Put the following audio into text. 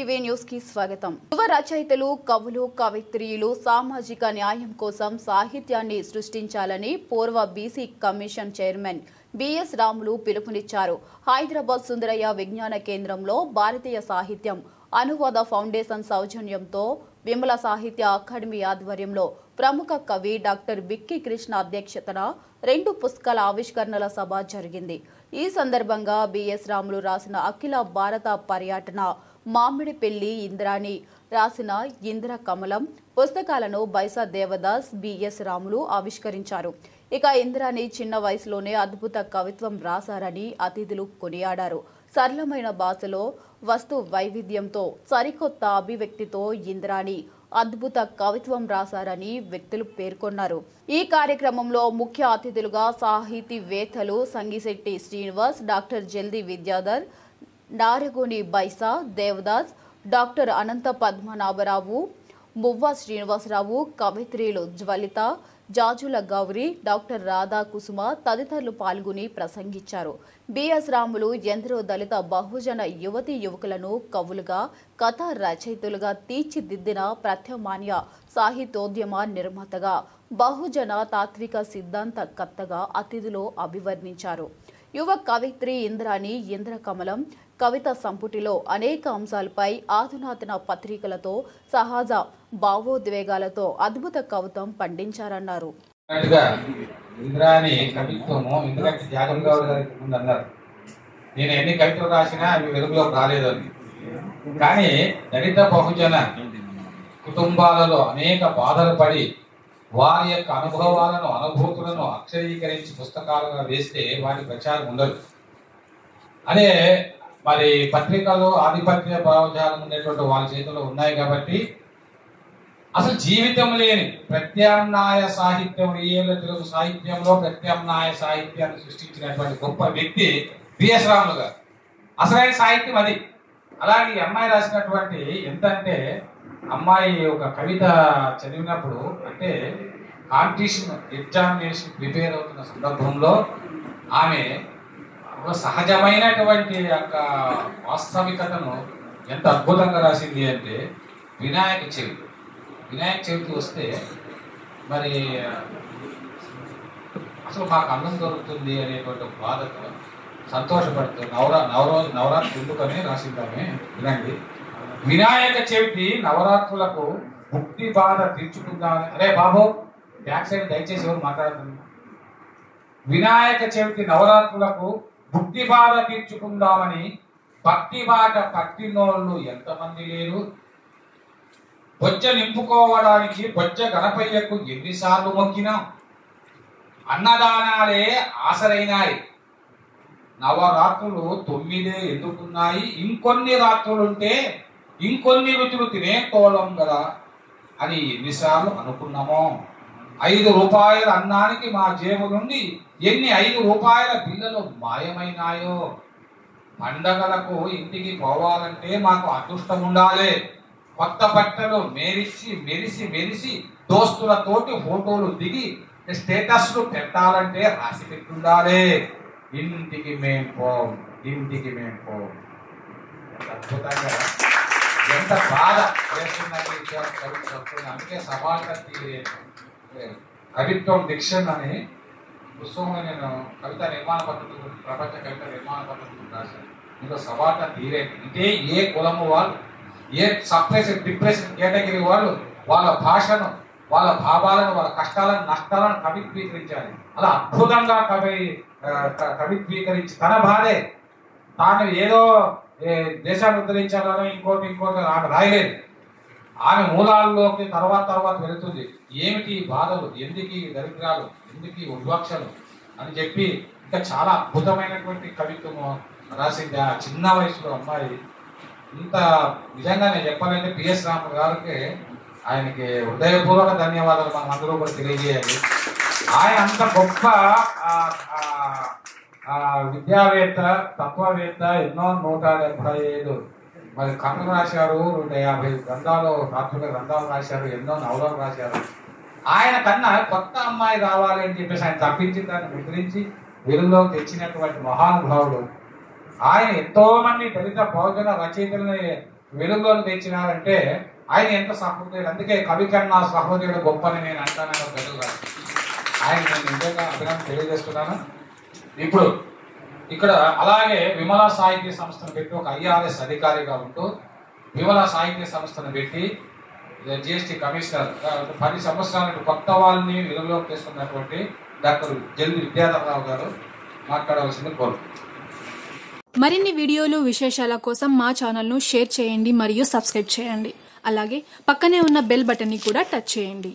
TV news కి స్వాగతం. యువ రచయితలు, కవులు, కవయిత్రులు సామాజిక న్యాయం కోసం సాహిత్యాన్ని సృష్టించాలని పూర్వ BC commission chairman BS Ramulu పిలుపునిచ్చారు. హైదరాబాద్ సుందరయ్య విజ్ఞాన కేంద్రంలో భారతీయ సాహిత్యం అనువాద ఫౌండేషన్ సౌజన్యంతో విమల సాహిత్య అకాడమీ ఆధ్వర్యంలో ప్రముఖ కవి డాక్టర్ బిక్కి కృష్ణ అధ్యక్షతన 2 పుస్తకాల ఆవిష్కరణల సభ జరిగింది. ఈ సందర్భంగా బిఎస్ రాములు రాసిన అఖిల భారత పర్యటన, మామిడిపెల్లి ఇంద్రాణి రాసిన ఇంద్ర కమలం పుస్తకాలను బైసా దేవదాస్, బిఎస్ రాములు ఆవిష్కరించారు. ఇక ఇంద్రాణి చిన్న వయసులోనే అద్భుత కవిత్వం రాశారని అతిథులు కొనియాడారు. సరళమైన భాషలో వస్తు వైవిధ్యంతో సరికొత్త అభివ్యక్తితో ఇంద్రాణి అద్భుత కవిత్వం రాశారని వ్యక్తులు పేర్కొన్నారు. ఈ కార్యక్రమంలో ముఖ్య అతిథులుగా సాహితీవేత్తలు సంగిశెట్టి శ్రీనివాస్, డాక్టర్ జల్ది విద్యాధర్, నారగోని బైసా దేవదాస్, డాక్టర్ అనంత పద్మనాభరావు, మువ్వ శ్రీనివాసరావు, కవిత్రీలు జ్వలిత, జాజుల గౌరి, డాక్టర్ రాధా కుసుమ తదితరులు పాల్గొని ప్రసంగించారు. బిఎస్ రాములు ఎందరో దళిత బహుజన యువతీ యువకులను కవులుగా, కథా రచయితలుగా తీర్చిదిద్దిన ప్రత్యామ్నాయ సాహిత్యోద్యమ నిర్మాతగా, బహుజన తాత్విక సిద్ధాంతకర్తగా అతిథులు అభివర్ణించారు. యువ కవిత్రి ఇంద్రాణి ఇంద్రకమలం కవిత సంపుటిలో అనేక అంశాలపై ఆధునాతన పత్రికలతో సహజ భావోద్వేగాలతో అద్భుత కవిత్వం పండించారన్నారు. ఇంద్రాణి కవిత్వము ఎందుకంటే జాగం గౌడ్ గారికి ముందు అన్నారు, నేను ఎన్ని కవితలు రాసినా అవి వెలుగులోకి రాలేదు అని. కానీ దళిత బహుజన కుటుంబాలలో అనేక బాధలు పడి వారి యొక్క అనుభవాలను, అనుభూతులను అక్షరీకరించి పుస్తకాలుగా వేస్తే వాటి ప్రచారం ఉండదు. అదే మరి పత్రికలు ఆధిపత్య భావజాలం ఉండేటువంటి వాళ్ళ చేతిలో ఉన్నాయి కాబట్టి అసలు జీవితం లేని ప్రత్యామ్నాయ సాహిత్యం, ఏళ్ళ తెలుగు సాహిత్యంలో ప్రత్యామ్నాయ సాహిత్యాన్ని సృష్టించినటువంటి గొప్ప వ్యక్తి బిఎస్ రాములు గారు. అసలైన సాహిత్యం అది. అలాగే ఈ అమ్మాయి రాసినటువంటి ఎంతంటే, అమ్మాయి ఒక కవిత చదివినప్పుడు అంటే కాంపిటీషన్ ఎగ్జామినేషన్ ప్రిపేర్ అవుతున్న సందర్భంలో ఆమె ఒక సహజమైనటువంటి యొక్క వాస్తవికతను ఎంత అద్భుతంగా రాసింది అంటే, వినాయక చవితి వస్తే మరి అసలు మాకు అన్నం దొరుకుతుంది అనేటువంటి బాధతో సంతోషపడుతూ నవరాత్రి ఎందుకని రాసిందామే వినండి. వినాయక చవితి నవరాత్రులకు భక్తి బాధ తీర్చుకుందామని. అరే బాబు బ్యాక్ సైడ్ దయచేసి ఎవరు మాట్లాడుతుంది. వినాయక చవితి నవరాత్రులకు భక్తి బాధ తీర్చుకుందామని భక్తి బాట పట్టినోళ్ళు ఎంతమంది లేరు. బొజ్జ నింపుకోవడానికి బొజ్జ గణపయ్యకు ఎన్నిసార్లు మొక్కినాం. అన్నదానాలే ఆసరైనాయి. నవరాత్రులు 9 ఎందుకున్నాయి. ఇంకొన్ని రాత్రులుంటే ఇంకొన్ని రుచులు తినే కోలం కదా అని ఎన్నిసార్లు అనుకున్నామో. 5 రూపాయల అన్నానికి మా జేబు నుండి ఎన్ని 5 రూపాయల బిళ్ళలు మాయమైనాయో. పండగలకు ఇంటికి పోవాలంటే మాకు అదృష్టం ఉండాలి. కొత్త బట్టలు మెరిసి దోస్తులతోటి ఫోటోలు దిగి స్టేటస్లు పెట్టాలంటే రాసి పెట్టుండాలి. ఇంటికి మేం పోం. అద్భుతంగా ఎంత బాధ చేస్తున్నది. అందుకే సభాట కవిత్వం డిక్షన్ అని పుస్తకంలో నేను కవిత నిర్మాణ పద్ధతులు, ప్రపంచ కవిత నిర్మాణ పద్ధతులు రాశాను. ఇందులో సభాట తీరేది. అంటే ఏ కులము వాళ్ళు, ఏ సప్రెషన్ డిప్రెషన్ కేటగిరీ వాళ్ళు వాళ్ళ భాషను, వాళ్ళ భావాలను, వాళ్ళ కష్టాలను, నష్టాలను కవిత్వీకరించాలి. అలా అద్భుతంగా కవిత్వీకరించి తన బాధే తాను ఏదో దేశాన్ని ఉద్ధరించాలని ఇంకోటి ఆమె రాయలేదు. ఆమె మూలాల్లోకి తర్వాత వెళుతుంది. ఏమిటి బాధలు, ఎందుకు దరిద్రాలు, ఎందుకు ఉద్వాక్షలు అని చెప్పి ఇంకా చాలా అద్భుతమైనటువంటి కవిత్వము రాసింది ఆ చిన్న వయసులో అమ్మాయి. ఇంత నిజంగా నేను చెప్పాలంటే బిఎస్ రాములు గారికి ఆయనకి హృదయపూర్వక ధన్యవాదాలు మనం అందరూ కూడా తెలియజేయాలి. ఆయన అంత గొప్ప విద్యావేత్త, తత్వవేత్త, ఎన్నో 175 మరి కథలు రాశారు, 150 గ్రంథాలు, తాత్విక గ్రంథాలు రాశారు, ఎన్నో నవలలు రాశారు. ఆయన కన్నా కొత్త అమ్మాయి రావాలి అని చెప్పేసి ఆయన తప్పించి దాన్ని ముద్రించి వెలుగులోకి తెచ్చినటువంటి మహానుభావుడు ఆయన. ఎంతో మంది దళిత బహుజన రచయితలని వెలుగులోకి తెచ్చినారంటే ఆయన ఎంత సహృదయుడు. అందుకే కవి కన్నా సహృదయుడు గొప్పని నేను అంటానని ప్రజలు ఆయన నేను నిజంగా అభినందన తెలియజేస్తున్నాను. ఇప్పుడు ఇక్కడ అలాగే విమలా సాహిత్య సంస్థను పెట్టి ఒక IRS అధికారిగా ఉంటూ విమలా సాహిత్య సంస్థను పెట్టి GST కమిషనర్ 10 సంవత్సరాల కొత్త వాళ్ళని వెలుగులోకి తెస్తున్నటువంటి డాక్టర్ జల్ది విద్యాధరరావు గారు మాట్లాడవలసింది కోరుతున్నాను. మరిన్ని వీడియోలు విశేషాల కోసం మా ఛానల్ను షేర్ చేయండి మరియు సబ్స్క్రైబ్ చేయండి. అలాగే పక్కనే ఉన్న బెల్ బటన్ని కూడా టచ్ చేయండి.